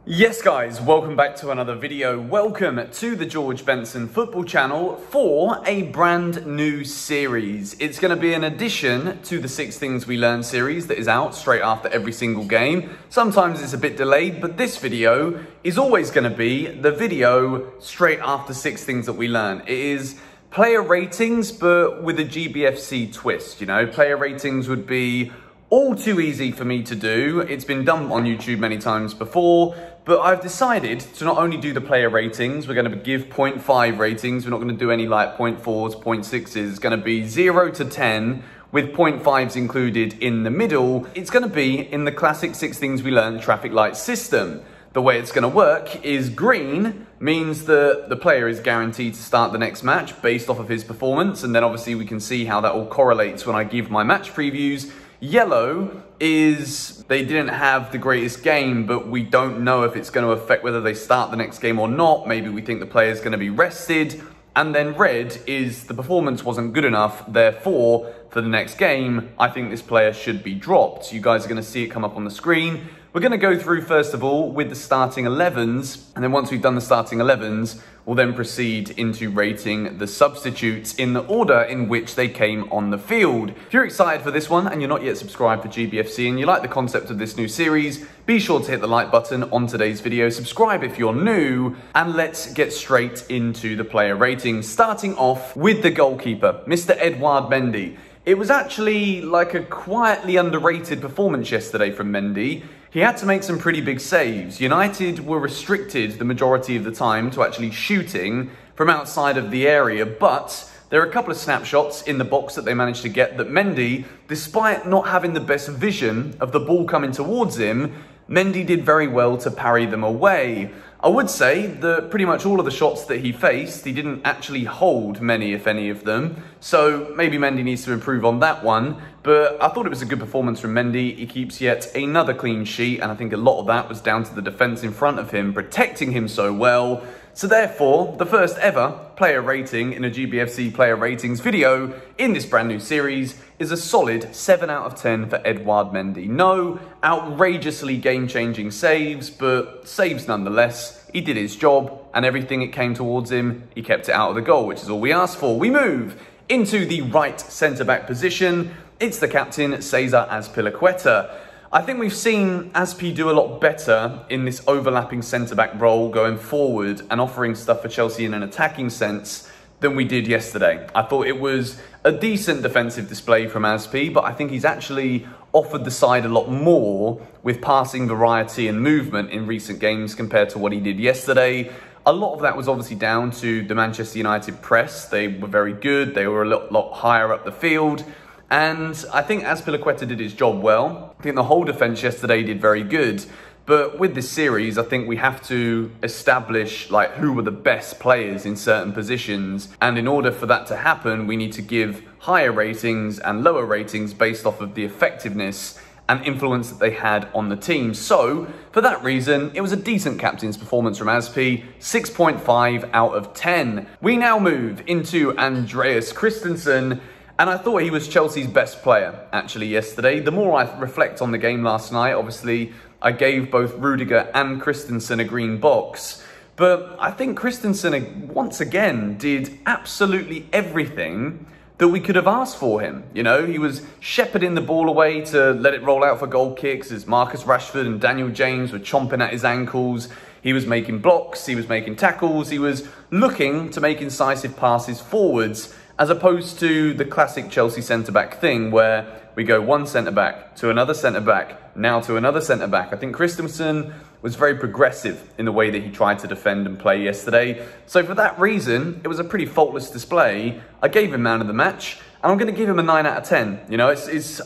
Yes guys, welcome back to another video. Welcome to the George Benson football channel for a brand new series. It's going to be an addition to the 6 Things We Learn series that is out straight after every single game. Sometimes it's a bit delayed, but this video is always going to be the video straight after 6 Things That We Learn. It is player ratings, but with a GBFC twist, you know. Player ratings would be all too easy for me to do. It's been done on YouTube many times before, but I've decided to not only do the player ratings, we're going to give 0.5 ratings. We're not going to do any like 0.4s, 0.6s. It's going to be 0 to 10 with 0.5s included in the middle. It's going to be in the classic 6 Things We Learn traffic light system. The way it's going to work is green means that the player is guaranteed to start the next match based off of his performance. And then obviously we can see how that all correlates when I give my match previews. Yellow is they didn't have the greatest game, but we don't know if it's going to affect whether they start the next game or not. Maybe we think the player's going to be rested. And then red is the performance wasn't good enough. Therefore, for the next game, I think this player should be dropped. You guys are going to see it come up on the screen. We're going to go through, first of all, with the starting 11s. And then once we've done the starting 11s, we'll then proceed into rating the substitutes in the order in which they came on the field. If you're excited for this one and you're not yet subscribed for GBFC and you like the concept of this new series, be sure to hit the like button on today's video, subscribe if you're new, and let's get straight into the player ratings. Starting off with the goalkeeper, Mr. Edouard Mendy. It was actually like a quietly underrated performance yesterday from Mendy. He had to make some pretty big saves. United were restricted the majority of the time to actually shooting from outside of the area, but there are a couple of snapshots in the box that they managed to get that Mendy, despite not having the best vision of the ball coming towards him, Mendy did very well to parry them away. I would say that pretty much all of the shots that he faced, he didn't actually hold many, if any of them. So maybe Mendy needs to improve on that one. But I thought it was a good performance from Mendy. He keeps yet another clean sheet. And I think a lot of that was down to the defence in front of him, protecting him so well. So therefore, the first ever player rating in a GBFC player ratings video in this brand new series is a solid 7 out of 10 for Edouard Mendy. No outrageously game-changing saves, but saves nonetheless. He did his job, and everything it came towards him, he kept it out of the goal, which is all we asked for. We move into the right centre-back position. It's the captain, Cesar Azpilicueta. I think we've seen Azpi do a lot better in this overlapping centre-back role going forward and offering stuff for Chelsea in an attacking sense than we did yesterday. I thought it was a decent defensive display from Azpi, but I think he's actually offered the side a lot more with passing variety and movement in recent games compared to what he did yesterday. A lot of that was obviously down to the Manchester United press. They were very good. They were a lot higher up the field. And I think Azpilicueta did his job well. I think the whole defence yesterday did very good. But with this series, I think we have to establish like who were the best players in certain positions. And in order for that to happen, we need to give higher ratings and lower ratings based off of the effectiveness and influence that they had on the team. So for that reason, it was a decent captain's performance from Azpi, 6.5 out of 10. We now move into Andreas Christensen. And I thought he was Chelsea's best player, actually, yesterday. The more I reflect on the game last night, obviously, I gave both Rudiger and Christensen a green box. But I think Christensen, once again, did absolutely everything that we could have asked for him. You know, he was shepherding the ball away to let it roll out for goal kicks as Marcus Rashford and Daniel James were chomping at his ankles. He was making blocks, he was making tackles, he was looking to make incisive passes forwards, as opposed to the classic Chelsea centre-back thing where we go one centre-back to another centre-back, now to another centre-back. I think Christensen was very progressive in the way that he tried to defend and play yesterday. So for that reason, it was a pretty faultless display. I gave him man of the match, and I'm going to give him a 9 out of 10. You know,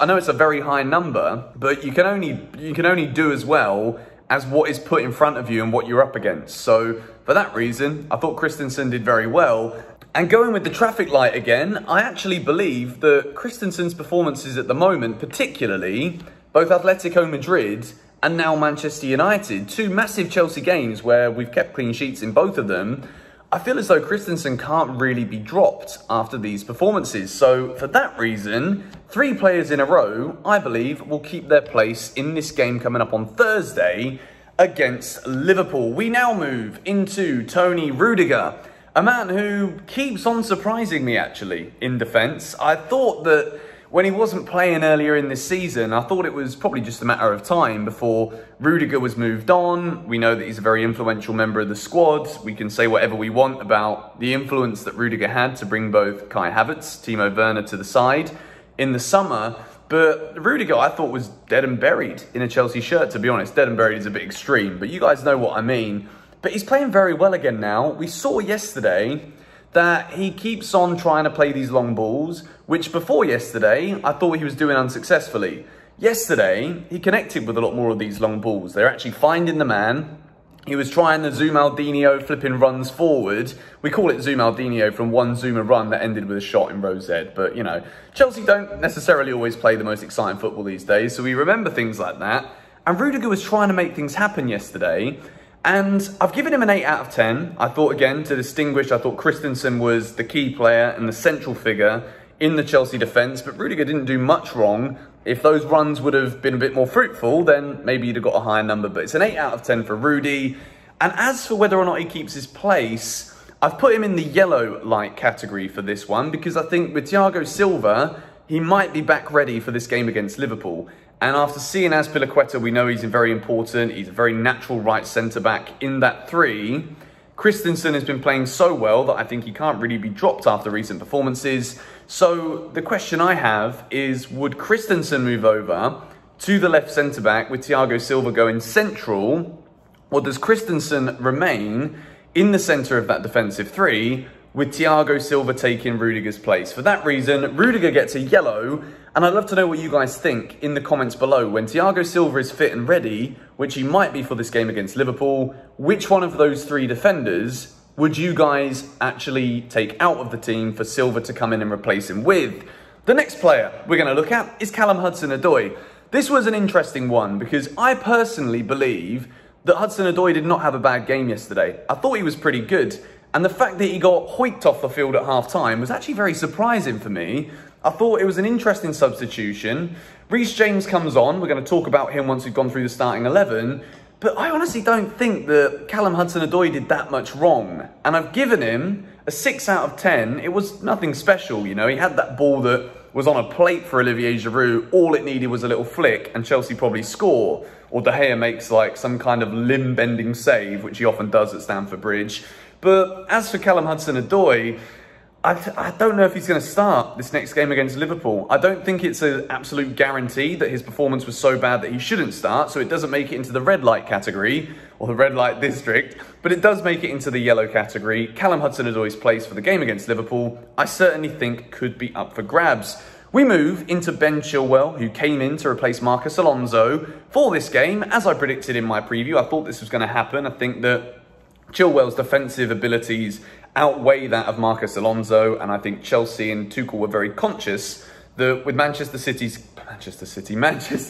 I know it's a very high number, but you can only do as well as what is put in front of you and what you're up against. So for that reason, I thought Christensen did very well. And going with the traffic light again, I actually believe that Christensen's performances at the moment, particularly both Atletico Madrid and now Manchester United, 2 massive Chelsea games where we've kept clean sheets in both of them, I feel as though Christensen can't really be dropped after these performances. So for that reason, 3 players in a row, I believe, will keep their place in this game coming up on Thursday against Liverpool. We now move into Tony Rudiger, a man who keeps on surprising me actually in defence. I thought that when he wasn't playing earlier in this season, I thought it was probably just a matter of time before Rudiger was moved on. We know that he's a very influential member of the squad. We can say whatever we want about the influence that Rudiger had to bring both Kai Havertz, Teemo Werner to the side in the summer. But Rudiger, I thought, was dead and buried in a Chelsea shirt, to be honest. Dead and buried is a bit extreme, but you guys know what I mean. But he's playing very well again now. We saw yesterday that he keeps on trying to play these long balls, which before yesterday, I thought he was doing unsuccessfully. Yesterday, he connected with a lot more of these long balls. They're actually finding the man. He was trying the Zumaldinho flipping runs forward. We call it Zumaldinho from one Zuma run that ended with a shot in row Z. But, you know, Chelsea don't necessarily always play the most exciting football these days, so we remember things like that. And Rudiger was trying to make things happen yesterday. And I've given him an 8 out of 10. I thought, again, to distinguish, I thought Christensen was the key player and the central figure in the Chelsea defence. But Rudiger didn't do much wrong. If those runs would have been a bit more fruitful, then maybe you'd have got a higher number. But it's an 8 out of 10 for Rudy. And as for whether or not he keeps his place, I've put him in the yellow light category for this one, because I think with Thiago Silva, he might be back ready for this game against Liverpool. And after seeing Azpilicueta, we know he's very important. He's a very natural right centre-back in that three. Christensen has been playing so well that I think he can't really be dropped after recent performances. So the question I have is, would Christensen move over to the left centre-back with Thiago Silva going central? Or does Christensen remain in the centre of that defensive three with Thiago Silva taking Rudiger's place? For that reason, Rudiger gets a yellow. And I'd love to know what you guys think in the comments below. When Thiago Silva is fit and ready, which he might be for this game against Liverpool, which one of those three defenders would you guys actually take out of the team for Silva to come in and replace him with? The next player we're going to look at is Callum Hudson-Odoi. This was an interesting one because I personally believe that Hudson-Odoi did not have a bad game yesterday. I thought he was pretty good. And the fact that he got hoiked off the field at half-time was actually very surprising for me. I thought it was an interesting substitution. Reese James comes on. We're going to talk about him once we've gone through the starting 11. But I honestly don't think that Callum Hudson-Odoi did that much wrong. And I've given him a 6 out of 10. It was nothing special, you know. He had that ball that was on a plate for Olivier Giroud. All it needed was a little flick and Chelsea probably score. Or De Gea makes like some kind of limb-bending save, which he often does at Stamford Bridge. But as for Callum Hudson-Odoi, I don't know if he's going to start this next game against Liverpool. I don't think it's an absolute guarantee that his performance was so bad that he shouldn't start, so it doesn't make it into the red light category or the red light district, but it does make it into the yellow category. Callum Hudson-Odoi's place for the game against Liverpool, I certainly think could be up for grabs. We move into Ben Chilwell, who came in to replace Marcos Alonso for this game. As I predicted in my preview, I thought this was going to happen. I think that Chilwell's defensive abilities outweigh that of Marcos Alonso, and I think Chelsea and Tuchel were very conscious that with Manchester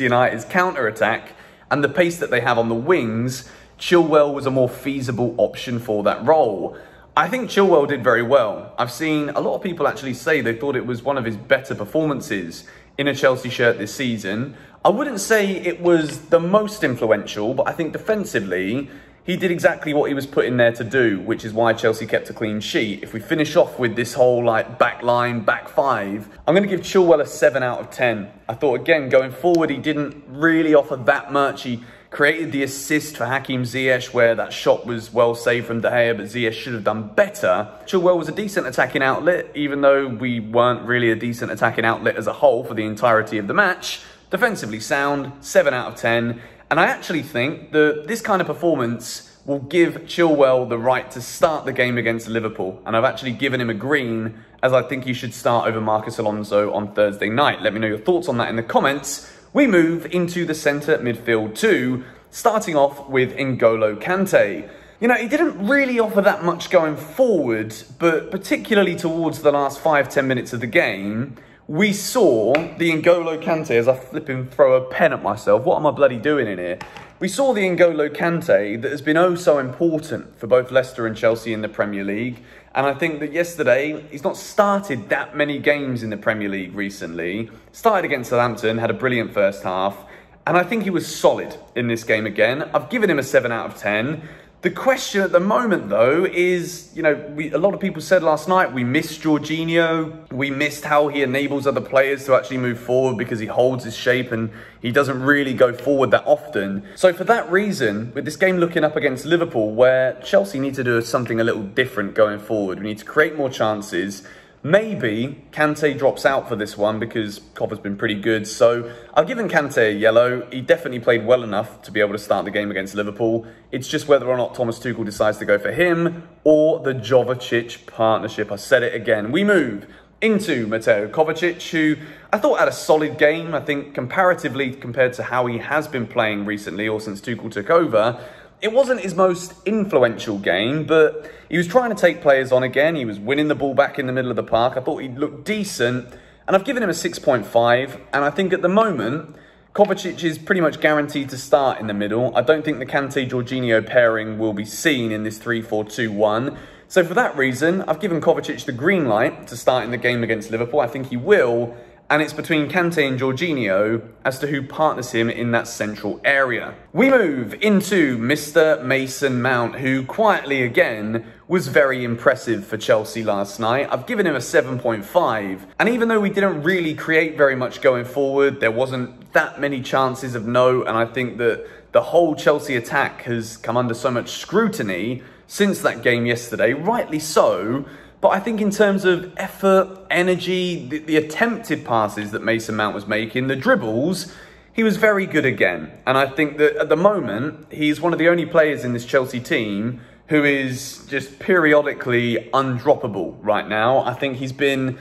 United's counter-attack and the pace that they have on the wings, Chilwell was a more feasible option for that role. I think Chilwell did very well. I've seen a lot of people actually say they thought it was one of his better performances in a Chelsea shirt this season. I wouldn't say it was the most influential, but I think defensively, he did exactly what he was put in there to do, which is why Chelsea kept a clean sheet. If we finish off with this whole like back line, back five, I'm going to give Chilwell a 7 out of 10. I thought, again, going forward, he didn't really offer that much. He created the assist for Hakim Ziyech, where that shot was well saved from De Gea, but Ziyech should have done better. Chilwell was a decent attacking outlet, even though we weren't really a decent attacking outlet as a whole for the entirety of the match. Defensively sound, 7 out of 10. And I actually think that this kind of performance will give Chilwell the right to start the game against Liverpool. And I've actually given him a green, as I think he should start over Marcos Alonso on Thursday night. Let me know your thoughts on that in the comments. We move into the centre midfield too, starting off with N'Golo Kante. You know, he didn't really offer that much going forward, but particularly towards the last 5-10 minutes of the game, we saw the N'Golo Kante, as I flipping throw a pen at myself. What am I bloody doing in here? We saw the N'Golo Kante that has been oh so important for both Leicester and Chelsea in the Premier League. And I think that yesterday, he's not started that many games in the Premier League recently. Started against Southampton, had a brilliant first half. And I think he was solid in this game again. I've given him a 7 out of 10. The question at the moment, though, is, you know, a lot of people said last night, we missed Jorginho. We missed how he enables other players to actually move forward because he holds his shape and he doesn't really go forward that often. So for that reason, with this game looking up against Liverpool, where Chelsea need to do something a little different going forward, we need to create more chances. Maybe Kante drops out for this one because Copper's been pretty good. So I've given Kante a yellow. He definitely played well enough to be able to start the game against Liverpool. It's just whether or not Thomas Tuchel decides to go for him or the Kovacich partnership. I said it again. We move into Matteo Kovacich, who I thought had a solid game. I think comparatively compared to how he has been playing recently or since Tuchel took over, it wasn't his most influential game, but he was trying to take players on again. He was winning the ball back in the middle of the park. I thought he looked decent, and I've given him a 6.5. And I think at the moment, Kovacic is pretty much guaranteed to start in the middle. I don't think the Kante-Jorginho pairing will be seen in this 3-4-2-1. So for that reason, I've given Kovacic the green light to start in the game against Liverpool. I think he will. And it's between Kante and Jorginho as to who partners him in that central area. We move into Mr. Mason Mount, who quietly again was very impressive for Chelsea last night. I've given him a 7.5. And even though we didn't really create very much going forward, there wasn't that many chances of note. And I think that the whole Chelsea attack has come under so much scrutiny since that game yesterday, rightly so. But I think in terms of effort, energy, the attempted passes that Mason Mount was making, the dribbles, he was very good again. And I think that at the moment, he's one of the only players in this Chelsea team who is just periodically undroppable right now. I think he's been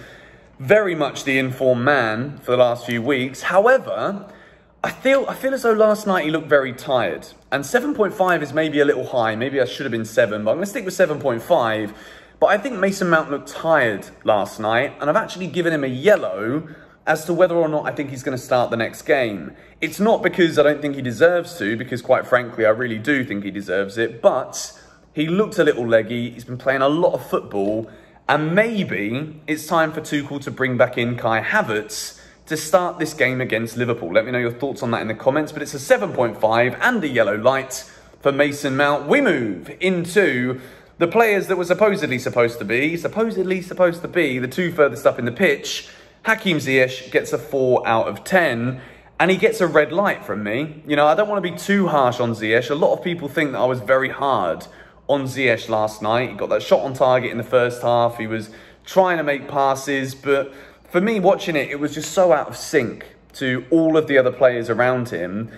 very much the informed man for the last few weeks. However, I feel as though last night he looked very tired. And 7.5 is maybe a little high. Maybe I should have been 7, but I'm going to stick with 7.5. But I think Mason Mount looked tired last night, and I've actually given him a yellow as to whether or not I think he's going to start the next game. It's not because I don't think he deserves to, because quite frankly, I really do think he deserves it, but he looked a little leggy. He's been playing a lot of football, and maybe it's time for Tuchel to bring back in Kai Havertz to start this game against Liverpool. Let me know your thoughts on that in the comments, but it's a 7.5 and a yellow light for Mason Mount. We move into the players that were supposed to be the two furthest up in the pitch. Hakim Ziyech gets a 4 out of 10, and he gets a red light from me. You know, I don't want to be too harsh on Ziyech. A lot of people think that I was very hard on Ziyech last night. He got that shot on target in the first half. He was trying to make passes, but for me, watching it, it was just so out of sync to all of the other players around him.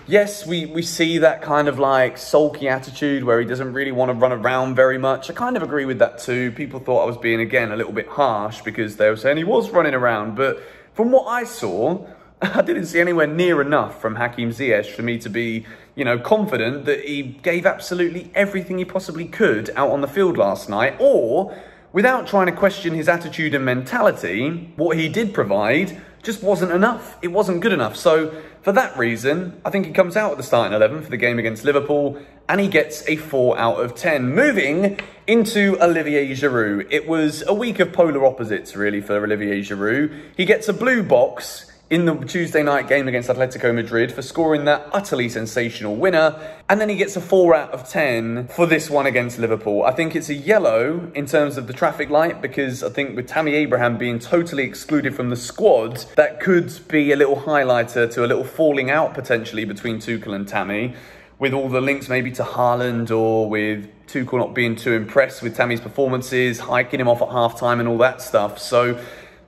Yes, we see that kind of like sulky attitude where he doesn't really want to run around very much. I kind of agree with that too. People thought I was being, again, a little bit harsh because they were saying he was running around. But from what I saw, I didn't see anywhere near enough from Hakim Ziyech for me to be, you know, confident that he gave absolutely everything he possibly could out on the field last night. Or, without trying to question his attitude and mentality, what he did provide just wasn't enough. It wasn't good enough. So for that reason, I think he comes out at the starting 11 for the game against Liverpool, and he gets a 4 out of 10. Moving into Olivier Giroud. It was a week of polar opposites, really, for Olivier Giroud. He gets a blue box in the Tuesday night game against Atletico Madrid for scoring that utterly sensational winner. And then he gets a 4 out of 10 for this one against Liverpool. I think it's a yellow in terms of the traffic light, because I think with Tammy Abraham being totally excluded from the squad, that could be a little highlighter to a little falling out potentially between Tuchel and Tammy, with all the links maybe to Haaland, or with Tuchel not being too impressed with Tammy's performances, hiking him off at half-time and all that stuff. So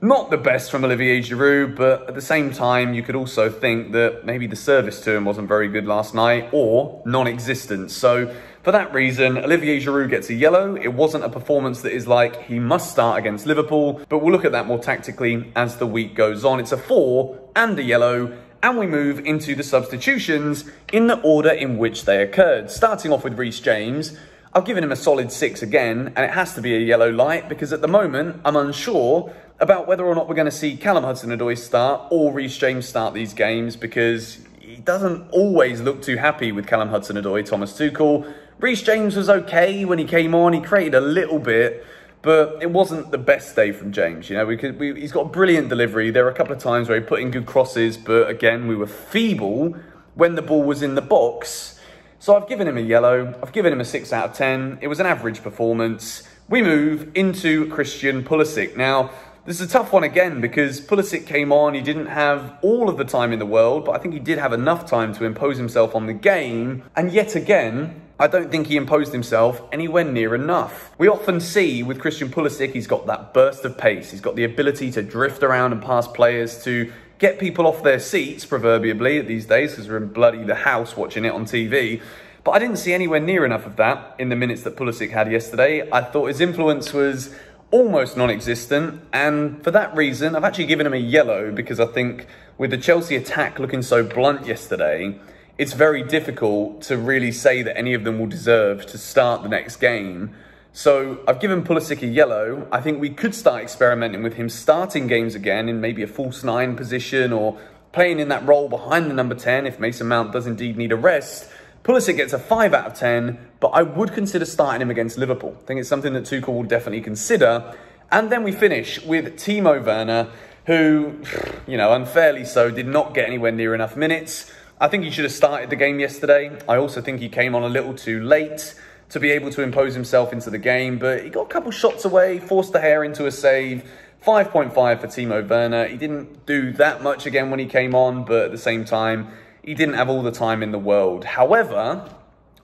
not the best from Olivier Giroud, but at the same time, you could also think that maybe the service to him wasn't very good last night, or non-existent. So for that reason, Olivier Giroud gets a yellow. It wasn't a performance that is like, he must start against Liverpool, but we'll look at that more tactically as the week goes on. It's a 4 and a yellow, and we move into the substitutions in the order in which they occurred. Starting off with Reese James, I've given him a solid 6 again, and it has to be a yellow light, because at the moment, I'm unsure about whether or not we're going to see Callum Hudson-Odoi start or Reese James start these games, because he doesn't always look too happy with Callum Hudson-Odoi, Thomas Tuchel. Reese James was okay when he came on. He created a little bit, but it wasn't the best day from James. You know, he's got a brilliant delivery. There were a couple of times where he put in good crosses, but again, we were feeble when the ball was in the box. So I've given him a yellow. I've given him a 6 out of 10. It was an average performance. We move into Christian Pulisic. Now, this is a tough one again because Pulisic came on. He didn't have all of the time in the world, but I think he did have enough time to impose himself on the game. And yet again, I don't think he imposed himself anywhere near enough. We often see with Christian Pulisic, he's got that burst of pace. He's got the ability to drift around and pass players, to get people off their seats, proverbially, these days, because we're in bloody the house watching it on TV. But I didn't see anywhere near enough of that in the minutes that Pulisic had yesterday. I thought his influence was almost non-existent, and for that reason, I've actually given him a yellow, because I think with the Chelsea attack looking so blunt yesterday, it's very difficult to really say that any of them will deserve to start the next game. So I've given Pulisic a yellow. I think we could start experimenting with him starting games again in maybe a false 9 position, or playing in that role behind the number 10 if Mason Mount does indeed need a rest. Pulisic gets a 5 out of 10, but I would consider starting him against Liverpool. I think it's something that Tuchel will definitely consider. And then we finish with Teemo Werner, who, you know, unfairly so, did not get anywhere near enough minutes. I think he should have started the game yesterday. I also think he came on a little too late to be able to impose himself into the game, but he got a couple shots away, forced the hair into a save. 5.5 for Teemo Werner. He didn't do that much again when he came on, but at the same time, he didn't have all the time in the world. However,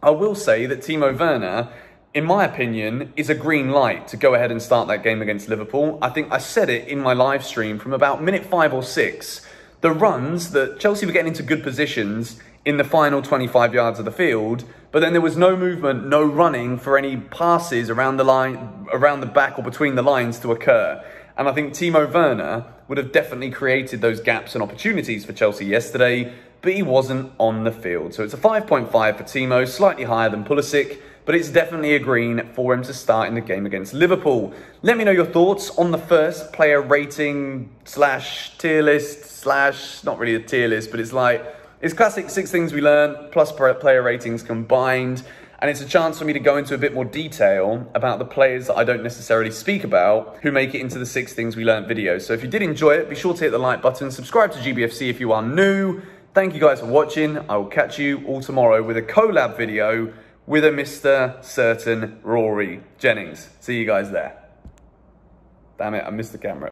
I will say that Teemo Werner, in my opinion, is a green light to go ahead and start that game against Liverpool. I think I said it in my live stream from about minute 5 or 6. The runs that Chelsea were getting into good positions in the final 25 yards of the field, but then there was no movement, no running for any passes around the line, around the back or between the lines to occur. And I think Teemo Werner would have definitely created those gaps and opportunities for Chelsea yesterday, but he wasn't on the field. So it's a 5.5 for Teemo, slightly higher than Pulisic, but it's definitely a green for him to start in the game against Liverpool. Let me know your thoughts on the first player rating / tier list / not really a tier list, but it's like, it's classic 6 things we learned plus player ratings combined. And it's a chance for me to go into a bit more detail about the players that I don't necessarily speak about who make it into the 6 things we learned videos. So if you did enjoy it, be sure to hit the like button, subscribe to GBFC if you are new. Thank you guys for watching. I will catch you all tomorrow with a collab video with a Mr. Certain Rory Jennings. See you guys there. Damn it, I missed the camera.